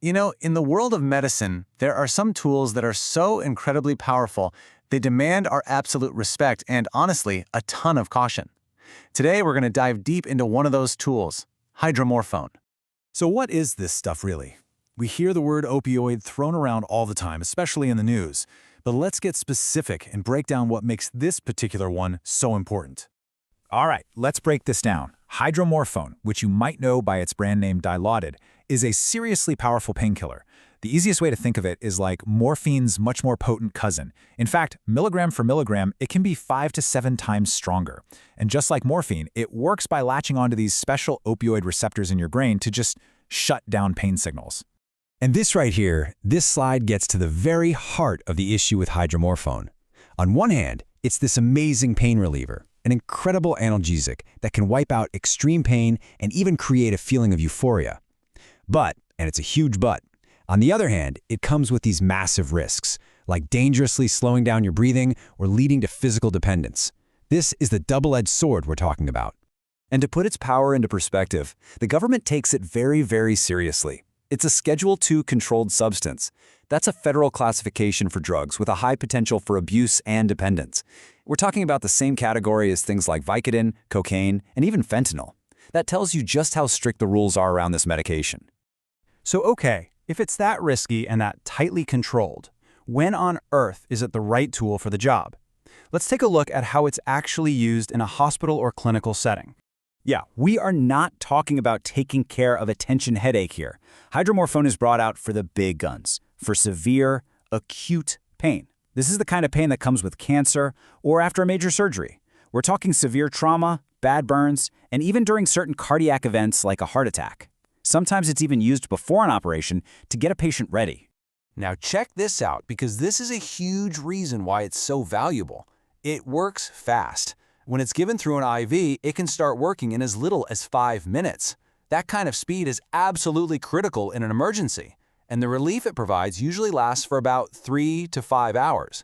In the world of medicine, there are some tools that are so incredibly powerful, they demand our absolute respect and, honestly, a ton of caution. Today, we're going to dive deep into one of those tools, Hydromorphone. So what is this stuff really? We hear the word opioid thrown around all the time, especially in the news. But let's get specific and break down what makes this particular one so important. All right, let's break this down. Hydromorphone, which you might know by its brand name Dilaudid, is a seriously powerful painkiller. The easiest way to think of it is like morphine's much more potent cousin. In fact, milligram for milligram, it can be 5 to 7 times stronger. And just like morphine, it works by latching onto these special opioid receptors in your brain to just shut down pain signals. And this right here, this slide gets to the very heart of the issue with hydromorphone. On one hand, it's this amazing pain reliever, an incredible analgesic that can wipe out extreme pain and even create a feeling of euphoria. But, and it's a huge but, on the other hand, it comes with these massive risks, like dangerously slowing down your breathing or leading to physical dependence. This is the double-edged sword we're talking about. And to put its power into perspective, the government takes it very, very seriously. It's a Schedule II controlled substance. That's a federal classification for drugs with a high potential for abuse and dependence. We're talking about the same category as things like Vicodin, cocaine, and even fentanyl. That tells you just how strict the rules are around this medication. So okay, if it's that risky and that tightly controlled, when on earth is it the right tool for the job? Let's take a look at how it's actually used in a hospital or clinical setting. Yeah, we are not talking about taking care of a tension headache here. Hydromorphone is brought out for the big guns, for severe, acute pain. This is the kind of pain that comes with cancer or after a major surgery. We're talking severe trauma, bad burns, and even during certain cardiac events like a heart attack. Sometimes it's even used before an operation to get a patient ready. Now check this out, because this is a huge reason why it's so valuable. It works fast. When it's given through an IV, it can start working in as little as 5 minutes. That kind of speed is absolutely critical in an emergency, and the relief it provides usually lasts for about 3 to 5 hours.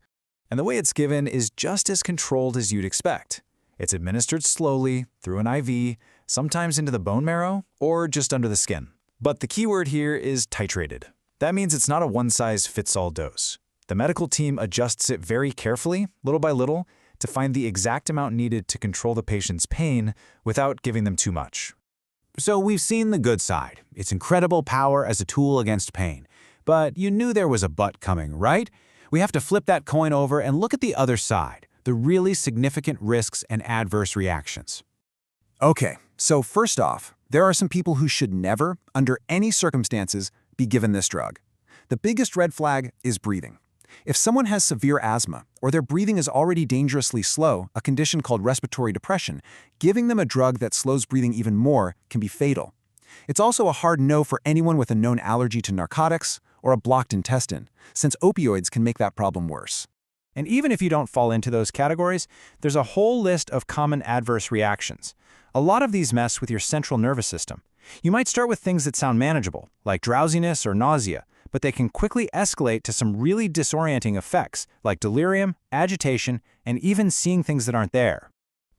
And the way it's given is just as controlled as you'd expect. It's administered slowly, through an IV, sometimes into the bone marrow, or just under the skin. But the key word here is titrated. That means it's not a one-size-fits-all dose. The medical team adjusts it very carefully, little by little, to find the exact amount needed to control the patient's pain without giving them too much. So we've seen the good side, its incredible power as a tool against pain. But you knew there was a but coming, right? We have to flip that coin over and look at the other side, the really significant risks and adverse reactions. Okay, so first off, there are some people who should never, under any circumstances, be given this drug. The biggest red flag is breathing. If someone has severe asthma, or their breathing is already dangerously slow, a condition called respiratory depression, giving them a drug that slows breathing even more can be fatal. It's also a hard no for anyone with a known allergy to narcotics or a blocked intestine, since opioids can make that problem worse. And even if you don't fall into those categories, there's a whole list of common adverse reactions. A lot of these mess with your central nervous system. You might start with things that sound manageable, like drowsiness or nausea, but they can quickly escalate to some really disorienting effects, like delirium, agitation, and even seeing things that aren't there.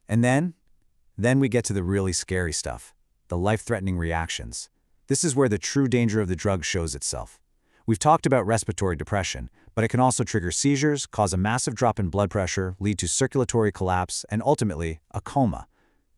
And then we get to the really scary stuff, the life-threatening reactions. This is where the true danger of the drug shows itself. We've talked about respiratory depression, but it can also trigger seizures, cause a massive drop in blood pressure, lead to circulatory collapse, and ultimately, a coma.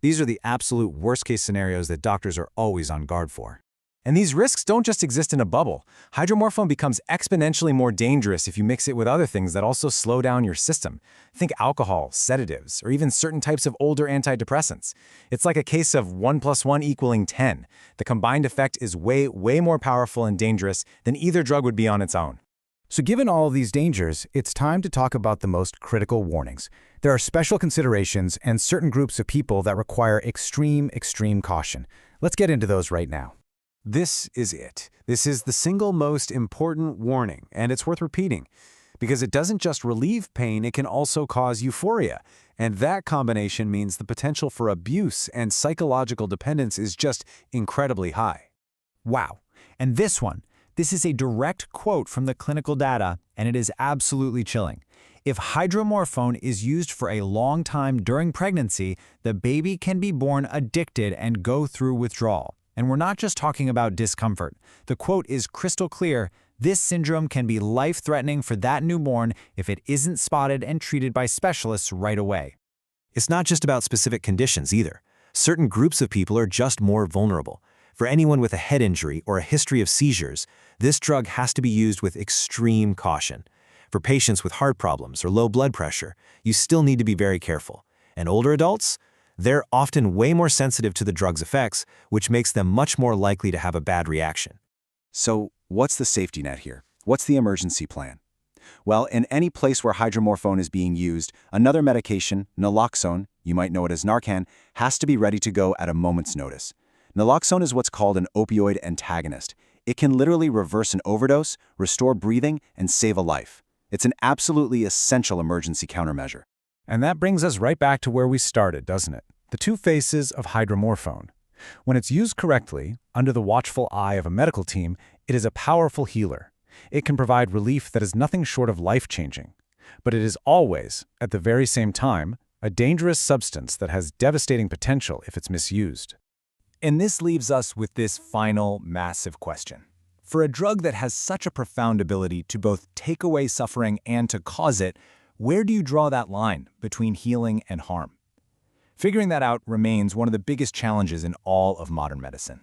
These are the absolute worst-case scenarios that doctors are always on guard for. And these risks don't just exist in a bubble. Hydromorphone becomes exponentially more dangerous if you mix it with other things that also slow down your system. Think alcohol, sedatives, or even certain types of older antidepressants. It's like a case of 1 + 1 = 10. The combined effect is way more powerful and dangerous than either drug would be on its own. So given all of these dangers, it's time to talk about the most critical warnings. There are special considerations and certain groups of people that require extreme caution. Let's get into those right now. This is it. This is the single most important warning, and it's worth repeating, because it doesn't just relieve pain, it can also cause euphoria. And that combination means the potential for abuse and psychological dependence is just incredibly high. Wow. And this is a direct quote from the clinical data, and it is absolutely chilling. If hydromorphone is used for a long time during pregnancy, the baby can be born addicted and go through withdrawal. And we're not just talking about discomfort. The quote is crystal clear: this syndrome can be life-threatening for that newborn if it isn't spotted and treated by specialists right away. It's not just about specific conditions either. Certain groups of people are just more vulnerable. For anyone with a head injury or a history of seizures, this drug has to be used with extreme caution. For patients with heart problems or low blood pressure, you still need to be very careful. And older adults? They're often way more sensitive to the drug's effects, which makes them much more likely to have a bad reaction. So, what's the safety net here? What's the emergency plan? Well, in any place where hydromorphone is being used, another medication, naloxone, you might know it as Narcan, has to be ready to go at a moment's notice. Naloxone is what's called an opioid antagonist. It can literally reverse an overdose, restore breathing, and save a life. It's an absolutely essential emergency countermeasure. And that brings us right back to where we started, doesn't it? The two faces of hydromorphone. When it's used correctly, under the watchful eye of a medical team, it is a powerful healer. It can provide relief that is nothing short of life-changing. But it is always, at the very same time, a dangerous substance that has devastating potential if it's misused. And this leaves us with this final massive question. For a drug that has such a profound ability to both take away suffering and to cause it, where do you draw that line between healing and harm? Figuring that out remains one of the biggest challenges in all of modern medicine.